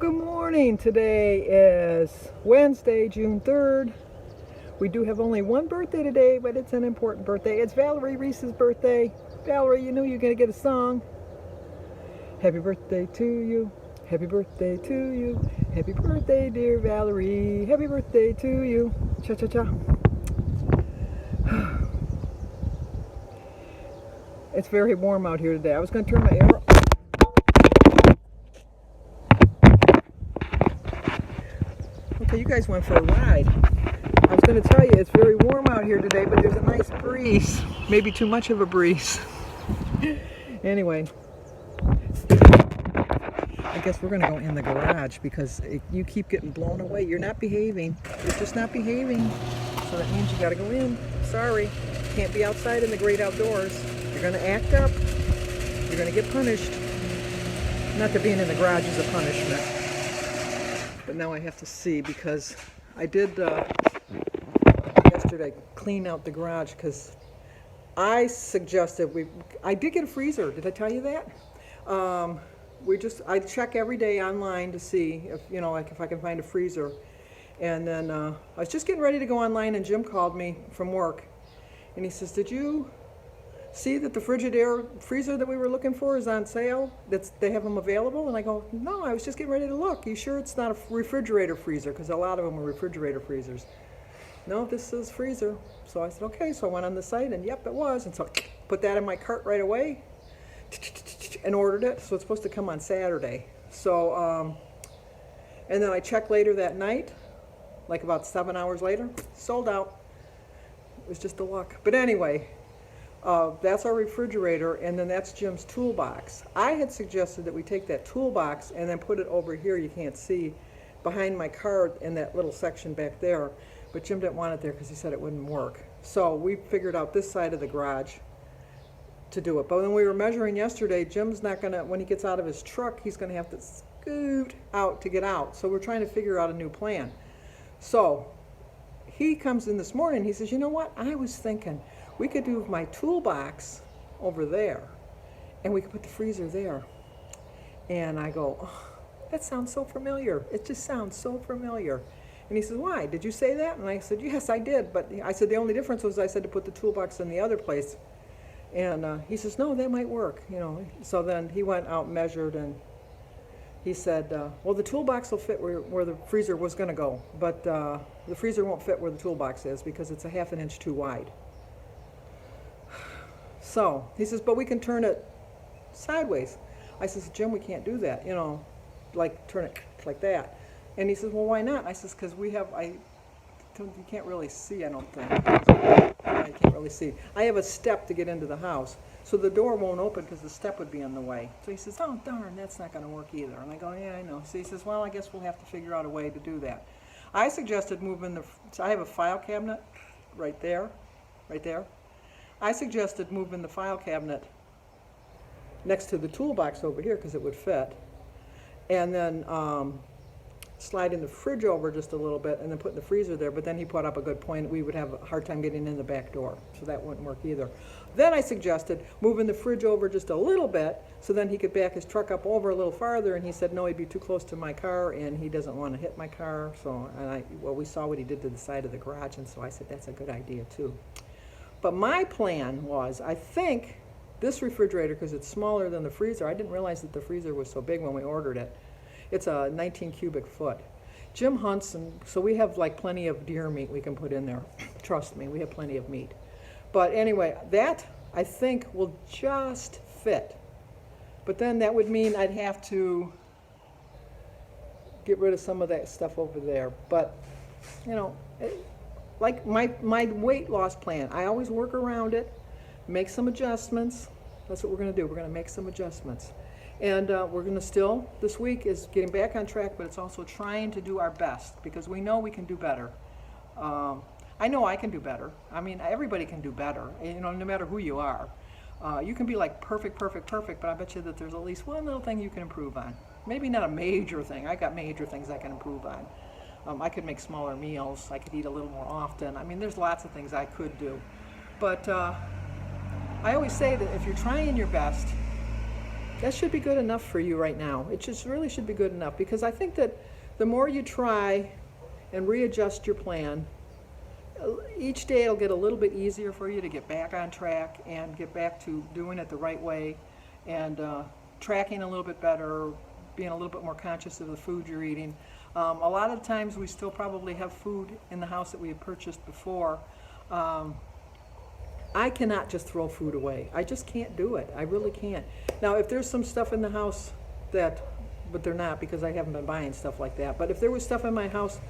Good morning. Today is Wednesday, June 3rd. We do have only one birthday today, but it's an important birthday. It's Valerie Reese's birthday. Valerie, you knew you were going to get a song. Happy birthday to you. Happy birthday to you. Happy birthday, dear Valerie. Happy birthday to you. Cha-cha-cha. It's very warm out here today. I was going to turn my air up. Okay, you guys went for a ride. I was going to tell you it's very warm out here today, but there's a nice breeze. Maybe too much of a breeze. Anyway, I guess we're going to go in the garage because you keep getting blown away. You're not behaving. You're just not behaving. So that means you got to go in. Sorry. Can't be outside in the great outdoors. You're going to act up. You're going to get punished. Not that being in the garage is a punishment. But now I have to see because I did yesterday clean out the garage because I suggested I did get a freezer. Did I tell you that? I check every day online to see if if I can find a freezer. And then I was just getting ready to go online and Jim called me from work and he says, "Did you see that the Frigidaire freezer that we were looking for is on sale? They have them available?" And I go, "No, I was just getting ready to look. You sure it's not a refrigerator freezer? Because a lot of them are refrigerator freezers." "No, this is freezer." So I said, "Okay." So I went on the site and yep, it was. And so put that in my cart right away and ordered it. So it's supposed to come on Saturday. So, and then I checked later that night, like about 7 hours later, sold out. It was just a luck. But anyway, that's our refrigerator, and then that's Jim's toolbox. I had suggested that we take that toolbox and then put it over here, you can't see, behind my car in that little section back there, but Jim didn't want it there because he said it wouldn't work. So we figured out this side of the garage to do it. But when we were measuring yesterday, Jim's not going to, when he gets out of his truck, he's going to have to scoot out to get out. So we're trying to figure out a new plan. So he comes in this morning, he says, "You know what, I was thinking we could do my toolbox over there and we could put the freezer there." And I go, "Oh, that sounds so familiar. It just sounds so familiar." And he says, "Why? Did you say that?" And I said, "Yes, I did. But I said, the only difference was I said to put the toolbox in the other place." And he says, "No, that might work." So then he went out and measured and he said, "Well, the toolbox will fit where the freezer was going to go. But the freezer won't fit where the toolbox is because it's a ½ an inch too wide." So he says, "But we can turn it sideways." I says, "Jim, we can't do that, like turn it like that." And he says, "Well, why not?" I says, "Because you can't really see, I don't think. I can't really see. I have a step to get into the house, so the door won't open because the step would be in the way." So he says, "Oh, darn, that's not going to work either." And I go, "Yeah, I know." So he says, "Well, I guess we'll have to figure out a way to do that." I suggested moving so I have a file cabinet right there. I suggested moving the file cabinet next to the toolbox over here because it would fit. And then sliding the fridge over just a little bit and then putting the freezer there. But then he put up a good point. We would have a hard time getting in the back door. So that wouldn't work either. Then I suggested moving the fridge over just a little bit so then he could back his truck up over a little farther. And he said, no, he'd be too close to my car and he doesn't want to hit my car. So, we saw what he did to the side of the garage. And so I said, that's a good idea too. But my plan was, I think this refrigerator, because it's smaller than the freezer, I didn't realize that the freezer was so big when we ordered it. It's a 19 cubic foot. Jim hunts, and so we have like plenty of deer meat we can put in there. Trust me, we have plenty of meat. But anyway, that I think will just fit. But then that would mean I'd have to get rid of some of that stuff over there. But, like my weight loss plan, I always work around it, make some adjustments. That's what we're going to do. We're going to make some adjustments. And we're going to still, this week is getting back on track, but it's also trying to do our best because we know we can do better. I know I can do better. I mean, everybody can do better, no matter who you are. You can be like perfect, but I bet you that there's at least one little thing you can improve on. Maybe not a major thing. I got major things I can improve on. I could make smaller meals. I could eat a little more often. I mean, there's lots of things I could do. But I always say that if you're trying your best, that should be good enough for you right now. It just really should be good enough, because I think that the more you try and readjust your plan, each day it'll get a little bit easier for you to get back on track and get back to doing it the right way, and tracking a little bit better, being a little bit more conscious of the food you're eating. A lot of times we still probably have food in the house that we had purchased before. I cannot just throw food away. I just can't do it. I really can't. Now, if there's some stuff in the house that, but they're not, because I haven't been buying stuff like that, but if there was stuff in my house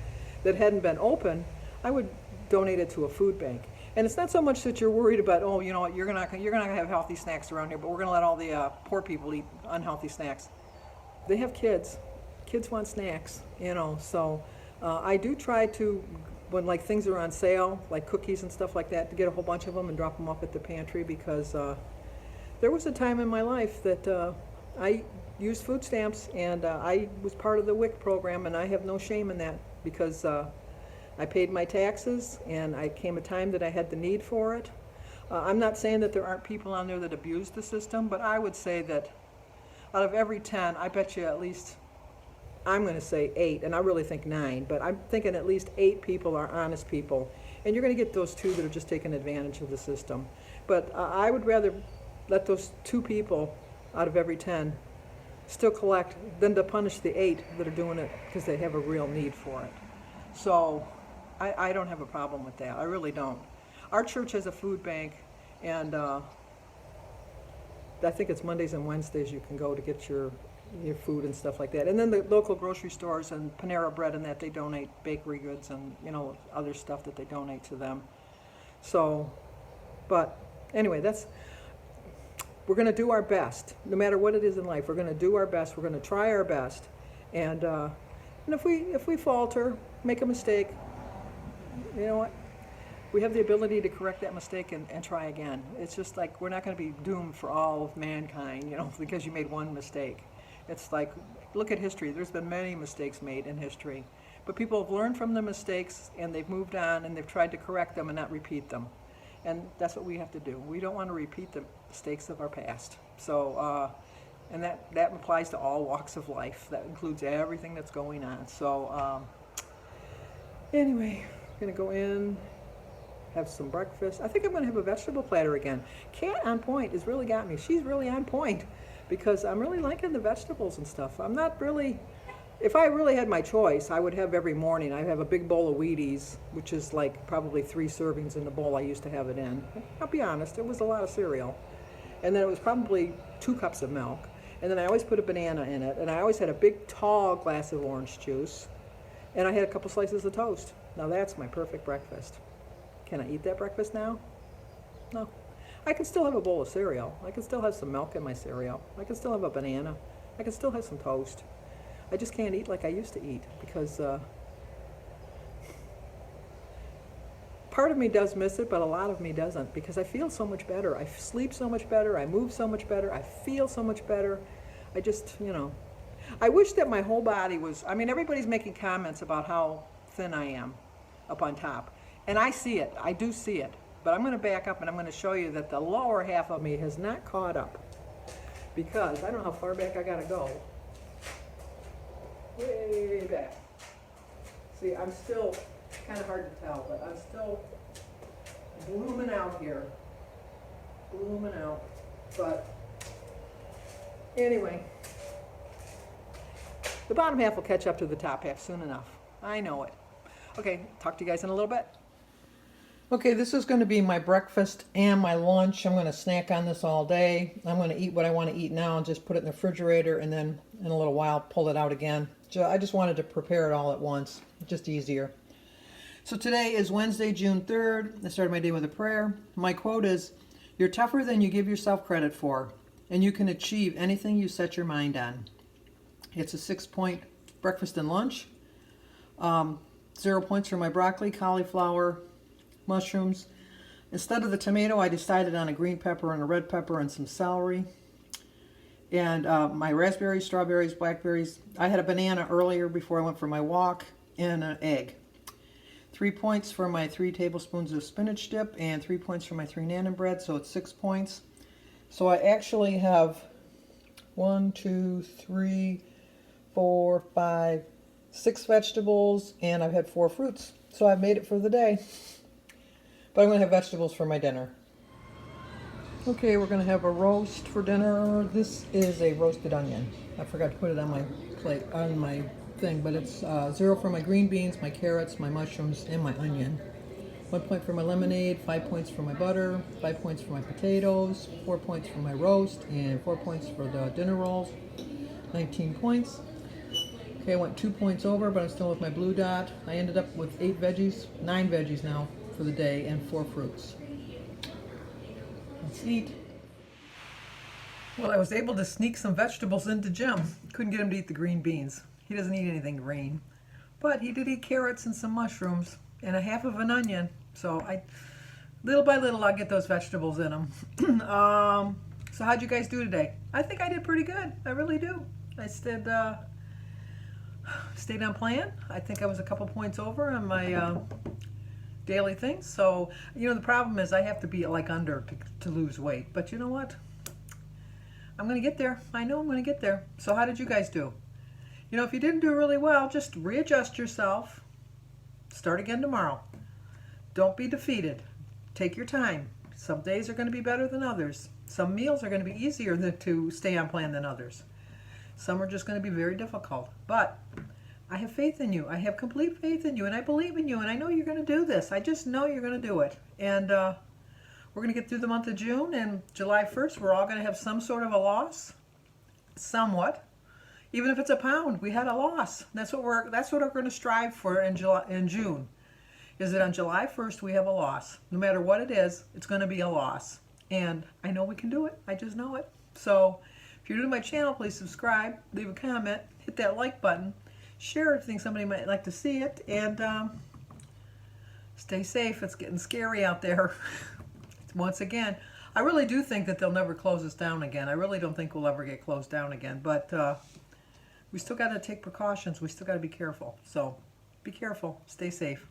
that hadn't been open, I would donate it to a food bank. And it's not so much that you're worried about, oh, you know what, you're not gonna have healthy snacks around here, but we're gonna let all the poor people eat unhealthy snacks. They have kids. Kids want snacks, you know. So I do try to, when like things are on sale, like cookies and stuff like that, to get a whole bunch of them and drop them off at the pantry, because there was a time in my life that I used food stamps, and I was part of the WIC program, and I have no shame in that, because I paid my taxes, and I came a time that I had the need for it. I'm not saying that there aren't people on there that abuse the system, but I would say that out of every 10, I bet you at least, I'm going to say 8, and I really think 9, but I'm thinking at least 8 people are honest people, and you're going to get those 2 that are just taking advantage of the system. But I would rather let those 2 people out of every 10 still collect than to punish the 8 that are doing it because they have a real need for it. So I don't have a problem with that. I really don't. Our church has a food bank, and I think it's Mondays and Wednesdays you can go to get your food and stuff like that. And then the local grocery stores and Panera Bread and that, they donate bakery goods and, you know, other stuff that they donate to them. So, but anyway, we're going to do our best. No matter what it is in life, we're going to do our best. We're going to try our best. And if we falter, make a mistake, you know what? We have the ability to correct that mistake and try again. It's just like we're not going to be doomed for all of mankind, you know, because you made one mistake. It's like, look at history. There's been many mistakes made in history. But people have learned from the mistakes, and they've moved on, and they've tried to correct them and not repeat them. And that's what we have to do. We don't want to repeat the mistakes of our past. So, and that applies to all walks of life. That includes everything that's going on. So, anyway, I'm going to go in, have some breakfast. I think I'm going to have a vegetable platter again. Kat on Point has really got me. She's really on point, because I'm really liking the vegetables and stuff. I'm not really, if I really had my choice, I would have every morning, I have a big bowl of Wheaties, which is like probably 3 servings in the bowl I used to have it in. I'll be honest, it was a lot of cereal. And then it was probably 2 cups of milk. And then I always put a banana in it. And I always had a big tall glass of orange juice. And I had a couple slices of toast. Now that's my perfect breakfast. Can I eat that breakfast now? No. I can still have a bowl of cereal. I can still have some milk in my cereal. I can still have a banana. I can still have some toast. I just can't eat like I used to eat, because part of me does miss it, but a lot of me doesn't, because I feel so much better. I sleep so much better. I move so much better. I feel so much better. I just, you know, I wish that my whole body was, I mean, everybody's making comments about how thin I am up on top. And I see it. I do see it. But I'm going to back up, and I'm going to show you that the lower half of me has not caught up, because I don't know how far back I got to go. Way back. See, I'm still, kind of hard to tell, but I'm still blooming out here. Blooming out. But anyway, the bottom half will catch up to the top half soon enough. I know it. Okay, talk to you guys in a little bit. Okay, this is going to be my breakfast and my lunch. I'm going to snack on this all day. I'm going to eat what I want to eat now and just put it in the refrigerator, and then in a little while pull it out again. I just wanted to prepare it all at once, just easier. So today is Wednesday, June 3rd. I started my day with a prayer. My quote is, "You're tougher than you give yourself credit for, and you can achieve anything you set your mind on." It's a 6-point breakfast and lunch. 0 points for my broccoli, cauliflower, mushrooms. Instead of the tomato, I decided on a green pepper and a red pepper and some celery. And my raspberries, strawberries, blackberries. I had a banana earlier before I went for my walk, and an egg. 3 points for my 3 tablespoons of spinach dip, and 3 points for my 3 naan bread, so it's 6 points. So I actually have 1, 2, 3, 4, 5, 6 vegetables, and I've had 4 fruits. So I've made it for the day. But I'm going to have vegetables for my dinner. Okay, we're going to have a roast for dinner. This is a roasted onion. I forgot to put it on my plate, on my thing, but it's 0 for my green beans, my carrots, my mushrooms, and my onion. 1 point for my lemonade, 5 points for my butter, 5 points for my potatoes, 4 points for my roast, and 4 points for the dinner rolls. 19 points. Okay, I went 2 points over, but I'm still with my blue dot. I ended up with 9 veggies now for the day, and 4 fruits. Let's eat. Well, I was able to sneak some vegetables into Jim. Couldn't get him to eat the green beans. He doesn't eat anything green. But he did eat carrots and some mushrooms and a half of an onion. So little by little, I'll get those vegetables in them. So how'd you guys do today? I think I did pretty good. I really do. I stayed on plan. I think I was a couple points over on my daily things. So, you know, the problem is I have to be like under to lose weight. But you know what? I'm going to get there. I know I'm going to get there. So how did you guys do? You know, if you didn't do really well, just readjust yourself. Start again tomorrow. Don't be defeated. Take your time. Some days are going to be better than others. Some meals are going to be easier to stay on plan than others. Some are just going to be very difficult. But I have faith in you. I have complete faith in you, and I believe in you, and I know you're going to do this. I just know you're going to do it. And we're going to get through the month of June, and July 1st, we're all going to have some sort of a loss. Somewhat. Even if it's a pound, we had a loss. That's what we're going to strive for in June. Is that on July 1st we have a loss. No matter what it is, it's going to be a loss. And I know we can do it. I just know it. So if you're new to my channel, please subscribe, leave a comment, hit that like button, share if you think somebody might like to see it, and stay safe. It's getting scary out there. Once again, I really do think that they'll never close us down again. I really don't think we'll ever get closed down again. But we still got to take precautions. We still got to be careful. So be careful. Stay safe.